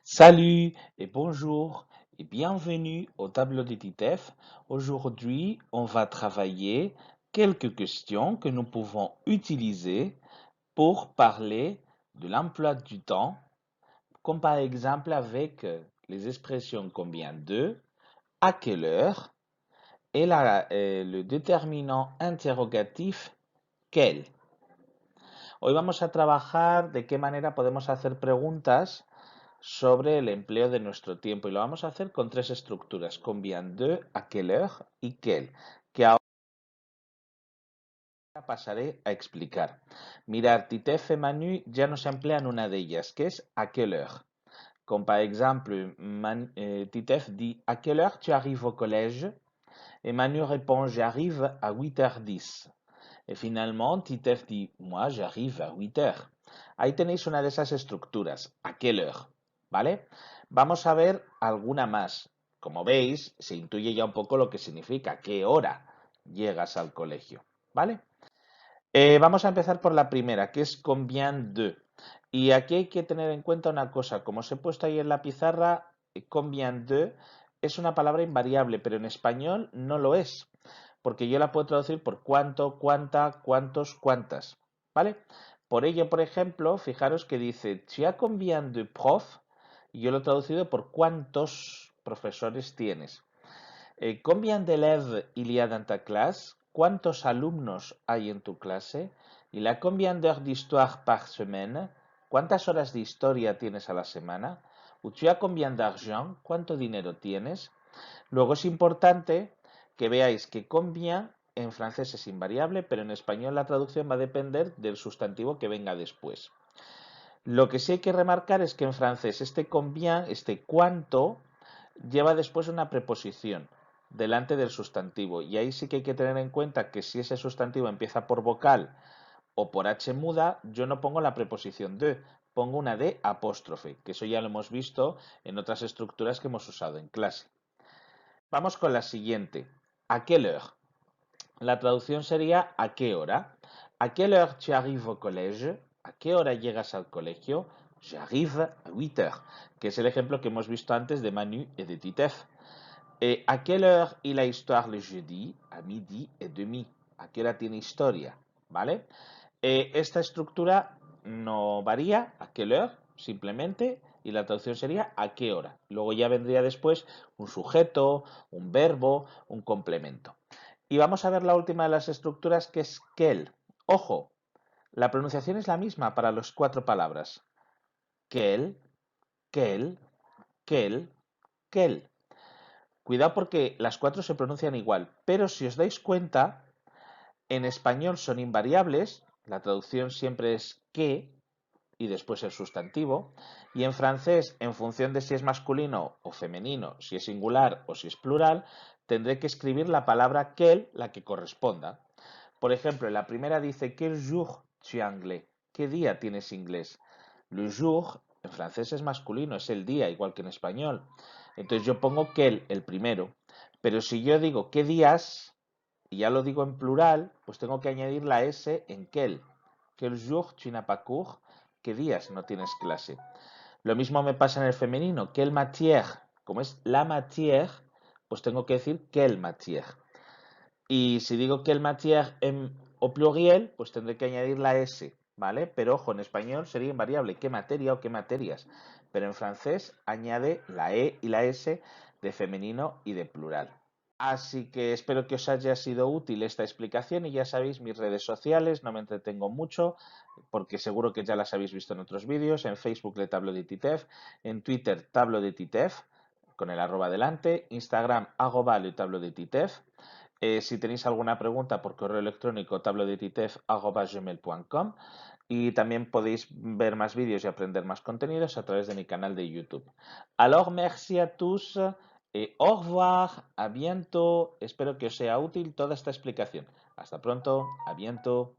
Salut et bonjour et bienvenue au tableau de TITEF. Aujourd'hui, on va travailler quelques questions que nous pouvons utiliser pour parler de l'emploi du temps, comme par exemple avec les expressions combien de, à quelle heure et le déterminant interrogatif quel. Hoy vamos a trabajar de qué manera podemos hacer preguntas sobre el empleo de nuestro tiempo y lo vamos a hacer con tres estructuras, combien de, à quelle heure y quel, que ahora pasaré a explicar. Mirar, Titef y Manu ya nos emplean una de ellas, que es à quelle heure. Comme par exemple, Titef dit à quelle heure tu arrives au collège et Manu répond j'arrive à 8h10. Et finalement, Titef dit moi j'arrive à 8h. Ahí tenéis una de esas estructuras, à quelle heure, ¿vale? Vamos a ver alguna más. Como veis, se intuye ya un poco lo que significa, qué hora llegas al colegio, ¿vale? Vamos a empezar por la primera, que es combien de. Y aquí hay que tener en cuenta una cosa, como os he puesto ahí en la pizarra, combien de es una palabra invariable, pero en español no lo es, porque yo la puedo traducir por cuánto, cuánta, cuántos, cuántas, ¿vale? Por ello, por ejemplo, fijaros que dice, tu as combien de prof? Y yo lo he traducido por cuántos profesores tienes. Combien d'élèves il y a dans ta classe? ¿Cuántos alumnos hay en tu clase? ¿Y la combien d'heures d'histoire par semaine? ¿Cuántas horas de historia tienes a la semana? ¿Ou tu as combien d'argent? ¿Cuánto dinero tienes? Luego es importante que veáis que combien en francés es invariable, pero en español la traducción va a depender del sustantivo que venga después. Lo que sí hay que remarcar es que en francés este combien, este cuánto, lleva después una preposición delante del sustantivo. Y ahí sí que hay que tener en cuenta que si ese sustantivo empieza por vocal o por H muda, yo no pongo la preposición de, pongo una D apóstrofe, que eso ya lo hemos visto en otras estructuras que hemos usado en clase. Vamos con la siguiente. ¿A quelle heure? La traducción sería ¿a qué hora? ¿A quelle heure tu arrives au collège? ¿A qué hora llegas al colegio? J'arrive à 8h, que es el ejemplo que hemos visto antes de Manu y de Titef. ¿A quelle heure il a histoire le jeudi? À midi et demi. ¿A qué hora tiene historia? ¿Vale? Esta estructura no varía, ¿a quelle heure? Simplemente, y la traducción sería ¿a qué hora? Luego ya vendría después un sujeto, un verbo, un complemento. Y vamos a ver la última de las estructuras, que es quel. Ojo, la pronunciación es la misma para las cuatro palabras. Quel, quel, quel, quel. Cuidado porque las cuatro se pronuncian igual, pero si os dais cuenta, en español son invariables, la traducción siempre es que y después el sustantivo, y en francés, en función de si es masculino o femenino, si es singular o si es plural, tendré que escribir la palabra quel, la que corresponda. Por ejemplo, en la primera dice quel jour tu anglais, ¿qué día tienes inglés? Le jour en francés es masculino, es el día, igual que en español. Entonces yo pongo quel, el primero. Pero si yo digo qué días, y ya lo digo en plural, pues tengo que añadir la S en quel. Quel jour tu n'as pas cours, ¿qué días no tienes clase? Lo mismo me pasa en el femenino, quelle matière, como es la matière, pues tengo que decir quelle matière. Y si digo quelle matière o pluriel, pues tendré que añadir la S, ¿vale? Pero ojo, en español sería invariable, qué materia o qué materias. Pero en francés añade la E y la S de femenino y de plural. Así que espero que os haya sido útil esta explicación y ya sabéis mis redes sociales, no me entretengo mucho porque seguro que ya las habéis visto en otros vídeos, en Facebook de Tablo de Titef, en Twitter Tablo de Titef con el arroba delante, Instagram @le Tablo de Titef. Si tenéis alguna pregunta por correo electrónico tablodetitef@gmail.com y también podéis ver más vídeos y aprender más contenidos a través de mi canal de YouTube. Alors, merci à tous. Au revoir, a bientôt. Espero que os sea útil toda esta explicación. Hasta pronto, a bientôt.